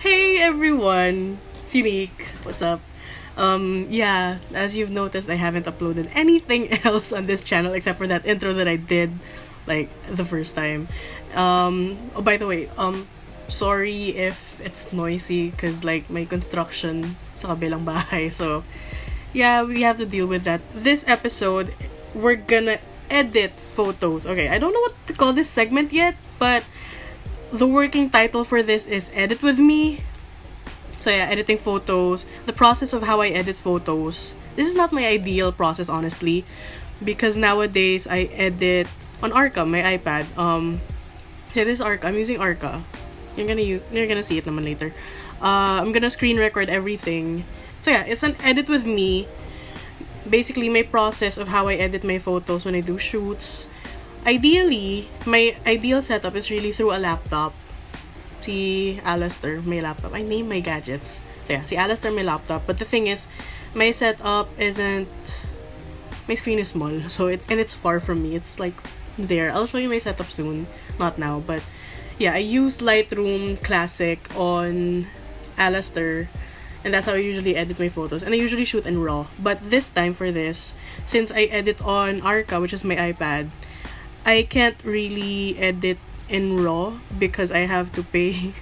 Hey everyone, it's Unique. What's up? Yeah, as you've noticed, I haven't uploaded anything else on this channel except for that intro that I did, like, the first time. Oh, by the way, sorry if it's noisy because, like, may construction sa kabilang bahay. So, yeah, we have to deal with that. This episode, we're gonna edit photos. Okay, I don't know what to call this segment yet, but the working title for this is Edit With Me. So yeah, editing photos. The process of how I edit photos. This is not my ideal process, honestly, because nowadays I edit on Arca, my iPad. Yeah, this is Arca. I'm using Arca. You're gonna see it naman later. I'm gonna screen record everything. So yeah, it's an Edit With Me. Basically, my process of how I edit my photos when I do shoots. Ideally, my ideal setup is really through a laptop. Si Alistair, may laptop. I name my gadgets. So yeah, si Alistair, may laptop. But the thing is, my setup isn't... My screen is small. So it's far from me. It's like there. I'll show you my setup soon. Not now, but yeah, I use Lightroom Classic on Alistair. And that's how I usually edit my photos. And I usually shoot in RAW. But this time for this, since I edit on Arca, which is my iPad, I can't really edit in RAW because I have to pay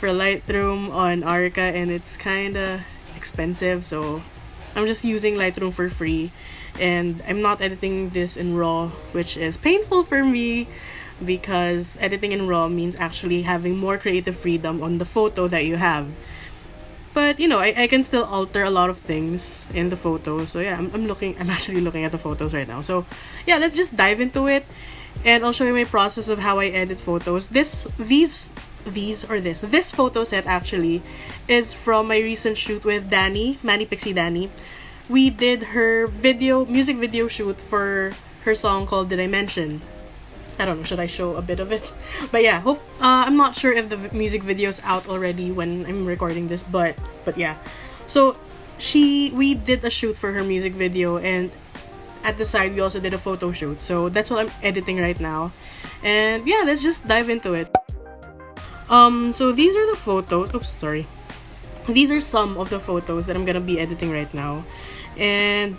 for Lightroom on Arca and it's kinda expensive. So I'm just using Lightroom for free. And I'm not editing this in RAW, which is painful for me because editing in RAW means actually having more creative freedom on the photo that you have. But, you know, I can still alter a lot of things in the photos. So, yeah, I'm actually looking at the photos right now. So, yeah, let's just dive into it. And I'll show you my process of how I edit photos. This photo set, actually, is from my recent shoot with Dani, Manic Pixie Dani. We did her music video shoot for her song called Did I Mention? I don't know, should I show a bit of it? But yeah, I'm not sure if the music video's out already when I'm recording this, but yeah. So we did a shoot for her music video, and at the side we also did a photo shoot. So that's what I'm editing right now. And yeah, let's just dive into it. So these are the photos. Oops, sorry. These are some of the photos that I'm gonna be editing right now. And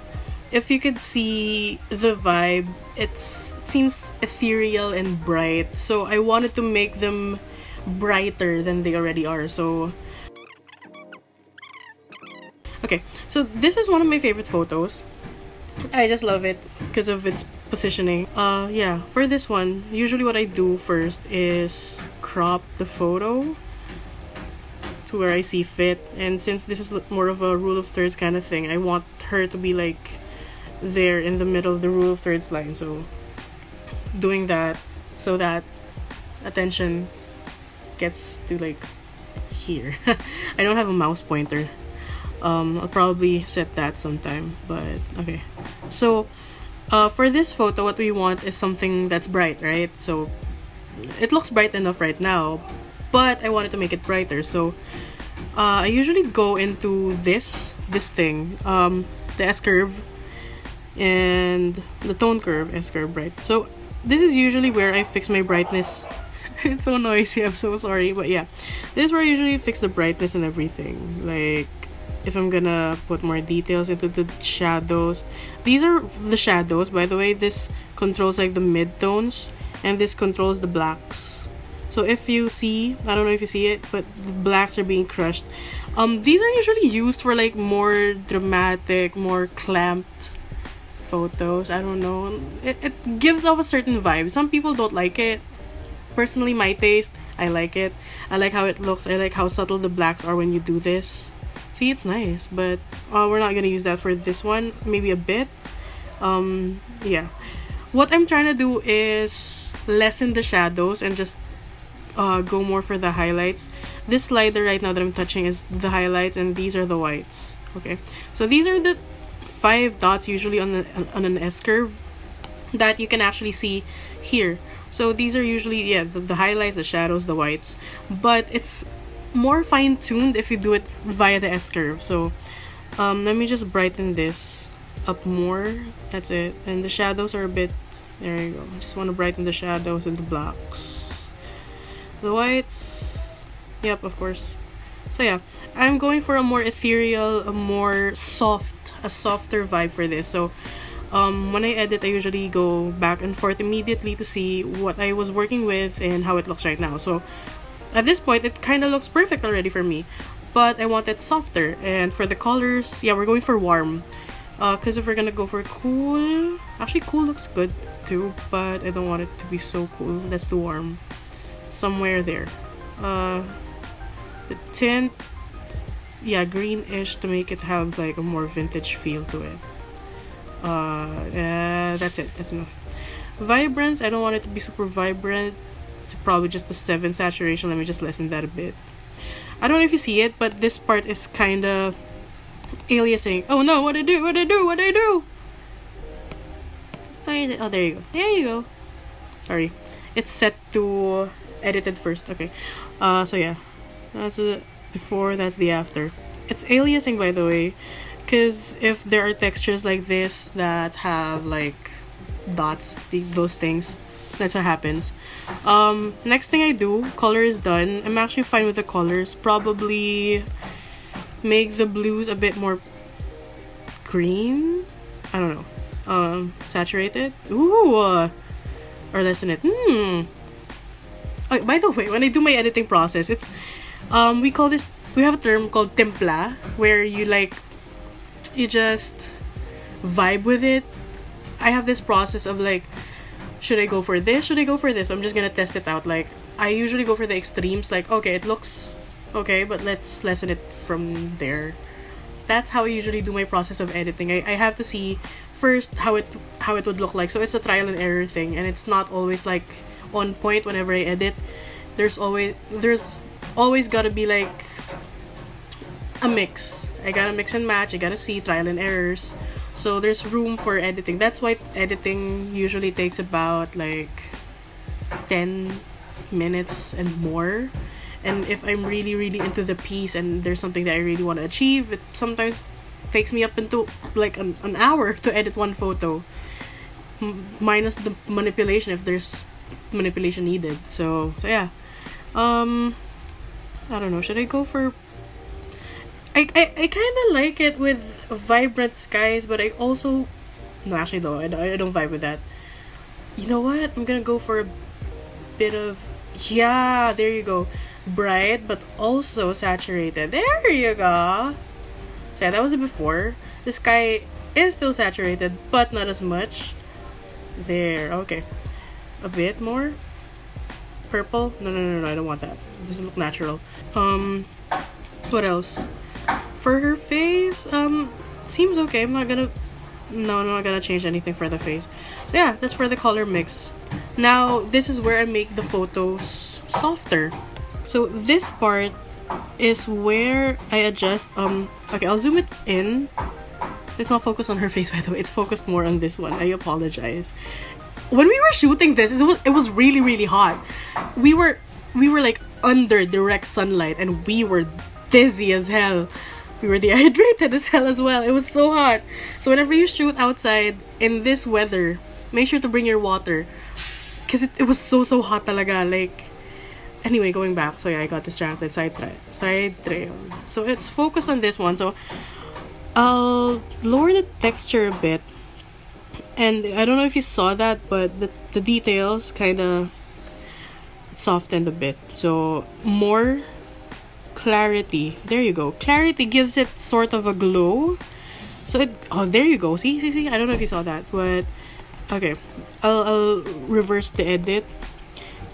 if you could see the vibe, it seems ethereal and bright. So I wanted to make them brighter than they already are. So okay, so this is one of my favorite photos. I just love it because of its positioning. Yeah, for this one, usually what I do first is crop the photo to where I see fit. And since this is more of a rule of thirds kind of thing, I want her to be like there in the middle of the rule of thirds line. So doing that so that attention gets to like here. I don't have a mouse pointer. I'll probably set that sometime, but okay. So for this photo, what we want is something that's bright, right? So it looks bright enough right now, but I wanted to make it brighter. So I usually go into this thing, the S-curve and the tone curve, S-curve, right? So this is usually where I fix my brightness. It's so noisy, I'm so sorry, but yeah, this is where I usually fix the brightness and everything. Like if I'm gonna put more details into the shadows, these are the shadows, by the way. This controls like the mid-tones and this controls the blacks. So if you see, I don't know if you see it, but the blacks are being crushed. These are usually used for like more dramatic, more clamped photos. I don't know, it gives off a certain vibe. Some people don't like it. Personally, my taste, I like it. I like how it looks. I like how subtle the blacks are when you do this. See, it's nice, but we're not gonna use that for this one. Maybe a bit. Yeah, what I'm trying to do is lessen the shadows and just go more for the highlights. This slider right now that I'm touching is the highlights, and these are the whites. Okay, so these are the 5 dots usually on an S-curve that you can actually see here. So these are usually, yeah, the highlights, the shadows, the whites. But it's more fine-tuned if you do it via the S-curve. So let me just brighten this up more. That's it. And the shadows are a bit, there you go. I just want to brighten the shadows and the blacks. The whites, yep, of course. So yeah, I'm going for a more ethereal, a softer vibe for this. So when I edit, I usually go back and forth immediately to see what I was working with and how it looks right now. So at this point, it kind of looks perfect already for me, but I want it softer. And for the colors, yeah, we're going for warm. Because if we're gonna go for cool, actually cool looks good too, but I don't want it to be so cool. Let's do warm. Somewhere there. The tint, yeah, greenish to make it have like a more vintage feel to it. That's it. That's enough. Vibrance, I don't want it to be super vibrant. It's probably just a 7 saturation. Let me just lessen that a bit. I don't know if you see it, but this part is kind of aliasing. Oh no, what I do? Oh, there you go. Sorry. It's set to edited first. Okay. So yeah. That's the before, that's the after. It's aliasing, by the way. Because if there are textures like this that have like dots, those things, that's what happens. Next thing I do, color is done. I'm actually fine with the colors. Probably make the blues a bit more green. I don't know. Saturated. Ooh. Or lessen it. Oh, by the way, when I do my editing process, it's we have a term called templa, where you just vibe with it. I have this process of like, should I go for this? Should I go for this? I'm just gonna test it out. Like, I usually go for the extremes. Like, okay, it looks okay, but let's lessen it from there. That's how I usually do my process of editing. I have to see first how it would look like. So it's a trial and error thing, and it's not always like on point whenever I edit. There's always gotta be like a mix. I gotta mix and match. I gotta see trial and errors. So there's room for editing. That's why editing usually takes about like 10 minutes and more. And if I'm really, really into the piece and there's something that I really want to achieve, it sometimes takes me up into like an hour to edit one photo. Minus the manipulation if there's manipulation needed. So yeah. I don't know. Should I go for... I kind of like it with vibrant skies, but I also... No, actually, no. I don't vibe with that. You know what? I'm gonna go for a bit of... Yeah, there you go. Bright, but also saturated. There you go. So yeah, that was it before. The sky is still saturated, but not as much. There. Okay. A bit more. Purple? No. I don't want that. It doesn't look natural. What else? For her face, seems okay. I'm not gonna change anything for the face. So yeah, that's for the color mix. Now, this is where I make the photos softer. So this part is where I adjust, okay, I'll zoom it in. It's not focused on her face, by the way. It's focused more on this one. I apologize. When we were shooting this, it was really, really hot. We were like under direct sunlight, and we were dizzy as hell. We were dehydrated as hell as well. It was so hot. So whenever you shoot outside in this weather, make sure to bring your water, because it was so hot talaga. Like, anyway, going back. So yeah, I got distracted. Side trail. So it's focused on this one. So I'll lower the texture a bit. And I don't know if you saw that, but the details kind of softened a bit. So more clarity. There you go. Clarity gives it sort of a glow. So there you go. See. I don't know if you saw that, but okay. I'll reverse the edit.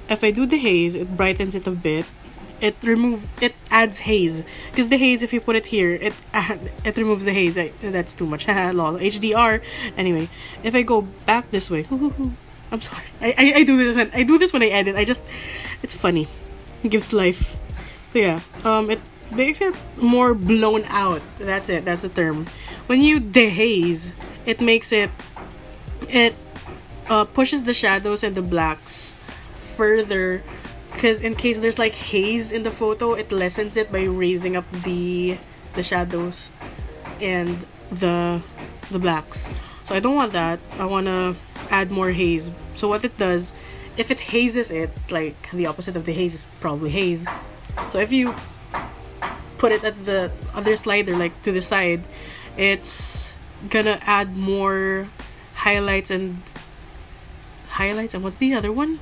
If I do the haze, it brightens it a bit. It adds haze, because the haze, if you put it here, it removes the haze. That's too much. Lol. HDR. Anyway, if I go back this way, I'm sorry. I do this when I edit. It's funny. It gives life. So yeah, it makes it more blown out. That's it. That's the term. When you dehaze, it makes it pushes the shadows and the blacks further, because in case there's like haze in the photo, it lessens it by raising up the shadows and the blacks. So I don't want that. I want to add more haze. So what it does, if it hazes it, like the opposite of the haze is probably haze. So if you put it at the other slider, like to the side, it's gonna add more highlights and what's the other one?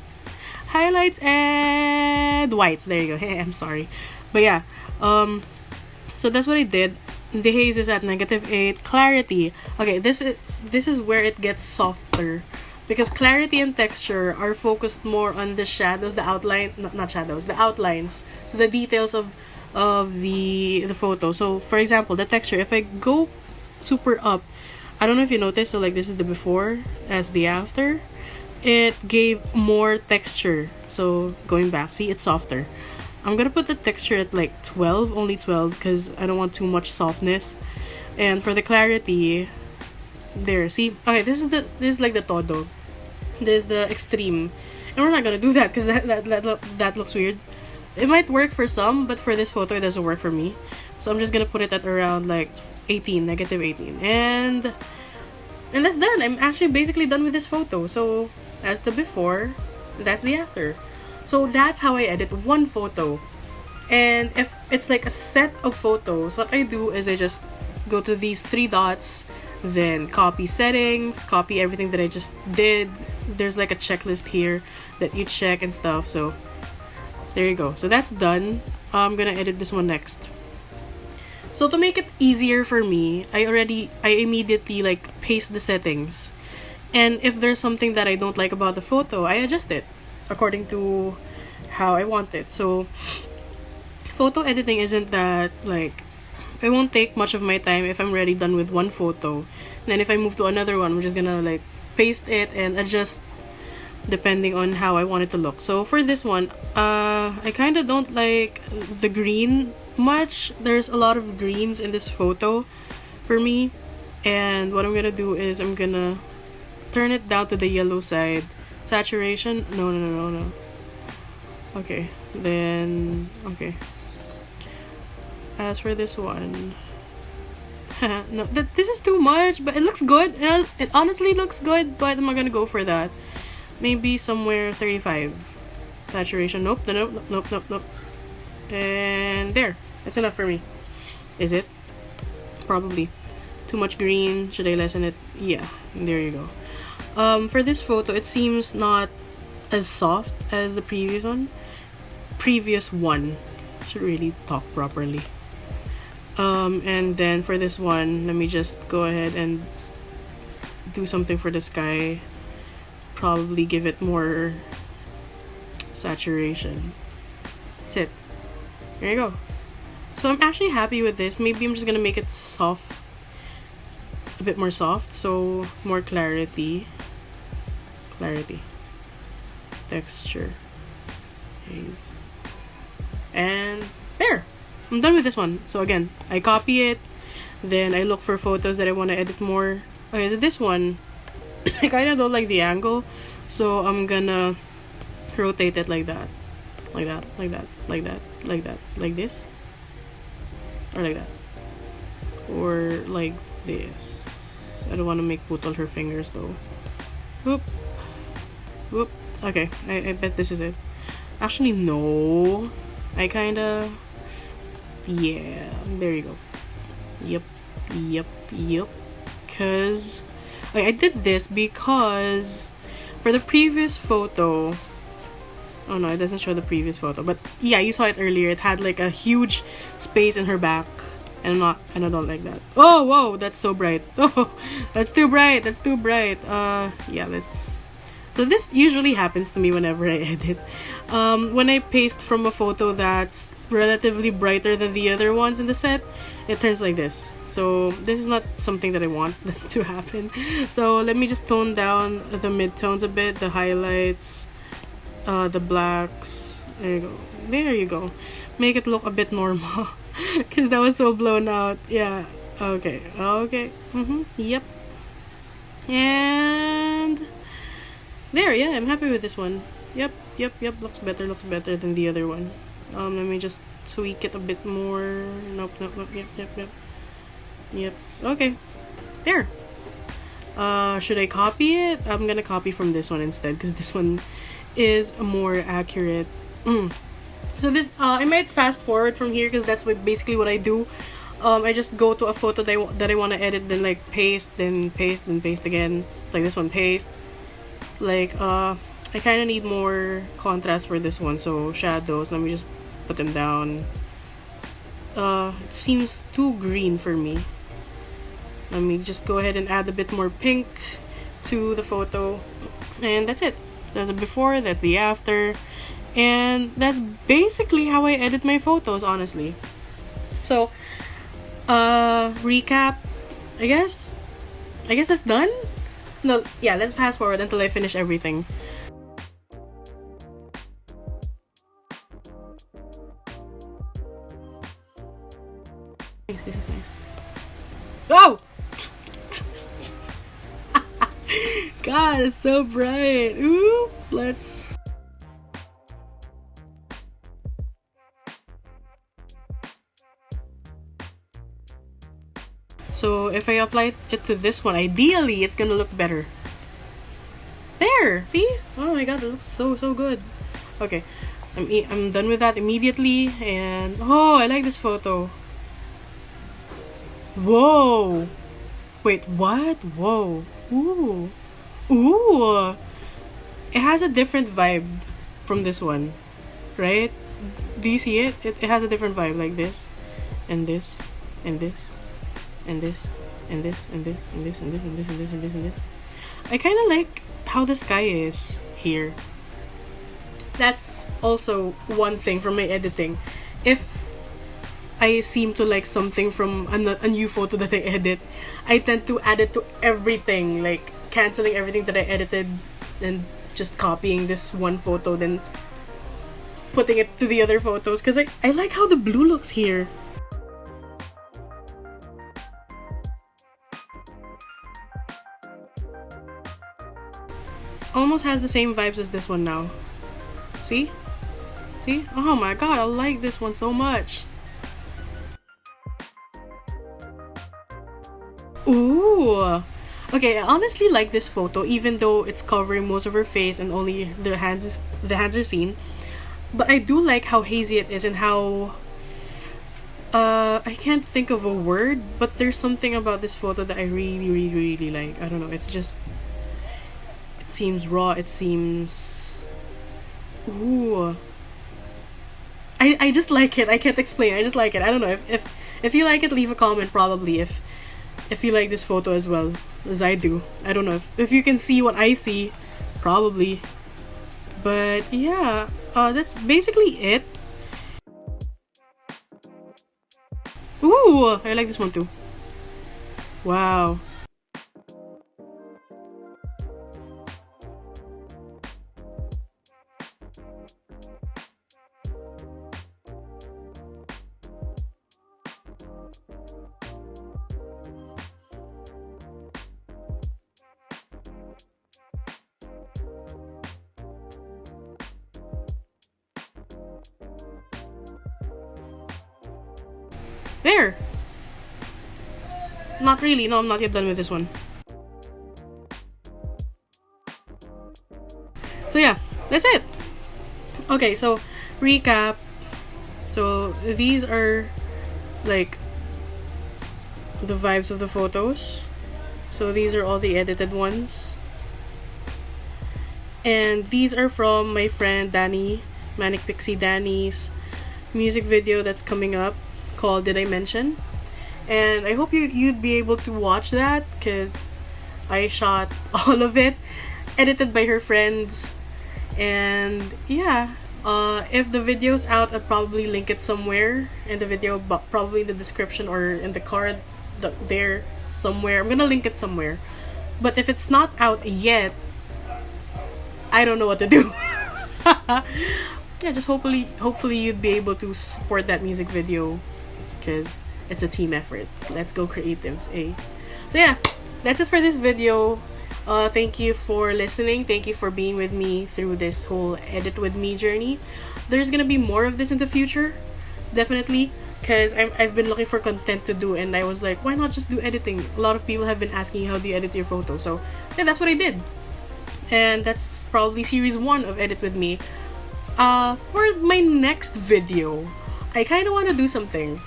Highlights and whites. There you go. Hey, I'm sorry. But yeah, so that's what I did. The haze is at -8. Clarity. Okay, this is where it gets softer, because clarity and texture are focused more on the shadows, the outline, not shadows, the outlines. So the details of the photo. So for example, the texture. If I go super up, I don't know if you noticed. So like this is the before as the after. It gave more texture. So going back, see, it's softer. I'm gonna put the texture at like 12, only 12, because I don't want too much softness. And for the clarity, there, see, okay, this is like the todo. This is the extreme, and we're not gonna do that because that looks weird. It might work for some, but for this photo, it doesn't work for me. So I'm just gonna put it at around like 18, -18, and that's done. I'm actually basically done with this photo. So that's the before, that's the after. So that's how I edit one photo. And if it's like a set of photos, what I do is I just go to these 3 dots, then copy settings, copy everything that I just did. There's like a checklist here that you check and stuff. So there you go. So that's done. I'm gonna edit this one next. So to make it easier for me, I immediately like paste the settings. And if there's something that I don't like about the photo, I adjust it according to how I want it. So photo editing isn't that like, it won't take much of my time if I'm already done with one photo. Then if I move to another one, I'm just gonna like paste it and adjust depending on how I want it to look. So for this one, I kind of don't like the green much. There's a lot of greens in this photo for me. And what I'm gonna do is I'm gonna turn it down to the yellow side. Saturation, no. Okay, then, okay. As for this one, no, this is too much, but it looks good. It honestly looks good, but I'm not gonna go for that. Maybe somewhere 35. Saturation, nope. And there, that's enough for me. Is it? Probably. Too much green, should I lessen it? Yeah, there you go. For this photo, it seems not as soft as the previous one. Should really talk properly. And then for this one, let me just go ahead and do something for the sky. Probably give it more saturation. That's it. There you go. So I'm actually happy with this. Maybe I'm just gonna make it soft, a bit more soft, so more clarity, texture, haze, and there. I'm done with this one. So again, I copy it, then I look for photos that I want to edit more. Okay, so this one, I kind of don't like the angle, so I'm gonna rotate it like that, like this, or like that, or like this. I don't want to make putol her fingers though. Whoop. Okay, I bet this is it. Actually, no. I kinda... Yeah, there you go. Yep. Cause... I did this because... For the previous photo... Oh no, it doesn't show the previous photo. But yeah, you saw it earlier. It had like a huge space in her back. And I don't like that. Oh, whoa, that's so bright. Oh, that's too bright. Yeah, let's... So this usually happens to me whenever I edit. When I paste from a photo that's relatively brighter than the other ones in the set, it turns like this. So this is not something that I want to happen. So let me just tone down the midtones a bit, the highlights, the blacks. There you go. Make it look a bit normal. Because that was so blown out. Yeah. Okay. Yep. And... There, yeah, I'm happy with this one. Yep. Looks better than the other one. Let me just tweak it a bit more. Nope. Yep. Okay. There. Should I copy it? I'm gonna copy from this one instead, because this one is more accurate. So this, I might fast forward from here because that's basically what I do. I just go to a photo that I want to edit, then like paste, then paste, then paste again. Like this one, paste. Like, I kind of need more contrast for this one, so shadows, let me just put them down. It seems too green for me. Let me just go ahead and add a bit more pink to the photo. And that's it. That's the before, that's the after. And that's basically how I edit my photos, honestly. So, recap, I guess that's done? No, yeah, let's fast forward until I finish everything. Nice, this is nice. Oh! God, it's so bright. Ooh, let's... So if I apply it to this one, ideally it's gonna look better. There! See? Oh my god, it looks so good. Okay, I'm done with that immediately, and oh, I like this photo. Whoa! Wait, what? Whoa. Ooh. Ooh! It has a different vibe from this one, right? Do you see it? It has a different vibe, like this, and this, and this, and this, and this, and this, and this, and this, and this, and this, and this, and this. I kind of like how the sky is here. That's also one thing from my editing. If I seem to like something from a new photo that I edit, I tend to add it to everything, like canceling everything that I edited and just copying this one photo, then putting it to the other photos, because I like how the blue looks here. Almost has the same vibes as this one now. See? See? Oh my god, I like this one so much. Ooh. Okay, I honestly like this photo, even though it's covering most of her face and only the hands are seen. But I do like how hazy it is and how I can't think of a word, but there's something about this photo that I really like. I don't know, it's just, it seems raw, it seems, ooh, I just like it. I can't explain, I just like it. I don't know, if you like it, leave a comment probably if you like this photo as well as I do. I don't know if you can see what I see, probably. But yeah, that's basically it. Ooh, I like this one too. Wow. There! Not really, no, I'm not yet done with this one. So yeah, that's it! Okay, so recap. So these are like the vibes of the photos. So these are all the edited ones. And these are from my friend Dani, Manic Pixie Dani's music video that's coming up, called Did I Mention? And I hope you'd be able to watch that, because I shot all of it, edited by her friends. And yeah, if the video's out, I'll probably link it somewhere in the video, but probably in the description or in the card there somewhere. I'm gonna link it somewhere. But if it's not out yet, I don't know what to do. Yeah, just hopefully you'd be able to support that music video, because it's a team effort. Let's go creatives, eh? So yeah, that's it for this video. Thank you for listening. Thank you for being with me through this whole edit with me journey. There's gonna be more of this in the future, definitely, because I've been looking for content to do, and I was like, why not just do editing? A lot of people have been asking how do you edit your photo, so yeah, that's what I did. And that's probably series 1 of Edit with Me. For my next video, I kind of want to do something.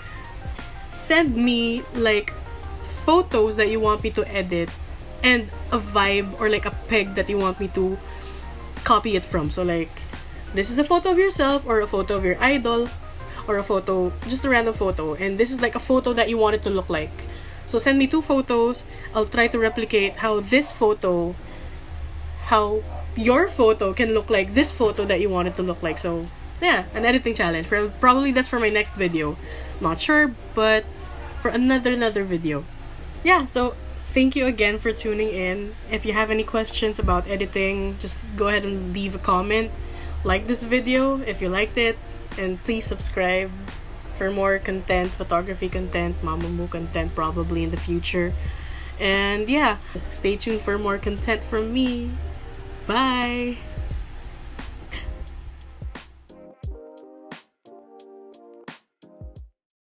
Send me like photos that you want me to edit and a vibe or like a peg that you want me to copy it from. So like, this is a photo of yourself or a photo of your idol or a photo, just a random photo, and this is like a photo that you want it to look like. So send me 2 photos. I'll try to replicate how your photo can look like this photo that you want it to look like. So yeah, an editing challenge. Probably that's for my next video. Not sure, but for another video. Yeah, so thank you again for tuning in. If you have any questions about editing, just go ahead and leave a comment. Like this video if you liked it, and please subscribe for more content, photography content, mamamoo content probably in the future. And yeah, stay tuned for more content from me. Bye!